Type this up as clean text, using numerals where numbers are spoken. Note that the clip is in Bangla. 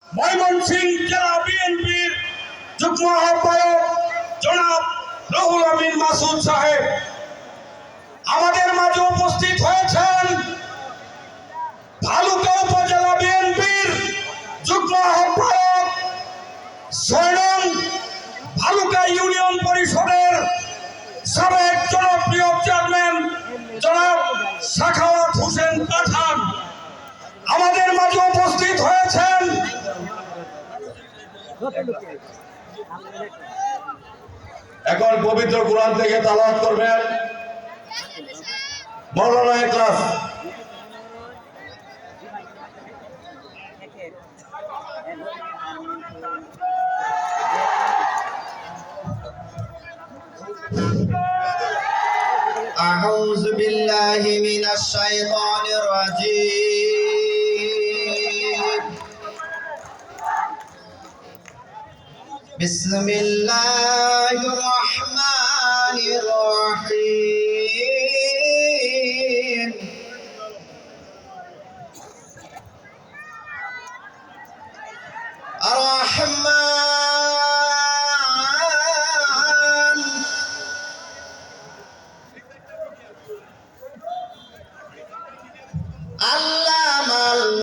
ময়মনসিংহ জেলা বিএনপির যুগ্ম আহ্বায়ক জনাব রুহুল আমিন মাসুদ সাহেব আমাদের মাঝে উপস্থিত হয়েছেন। ভালুকা উপজেলা বিএনপির যুগ্ম আহ্বায়ক স্বয়ং ভালুকা ইউনিয়ন পরিষদের সাবেক জনপ্রিয় চেয়ারম্যান জনাব সাখাওয়াত হোসেন পাঠান আমাদের মাঝে উপস্থিত হয়েছেন। এখন পবিত্র কোরআন থেকে তেলাওয়াত করবেন মাওলানা ইখলাস। أعوذ بالله من الشيطان الرجيم بسم الله الرحمن الرحيم الرحمن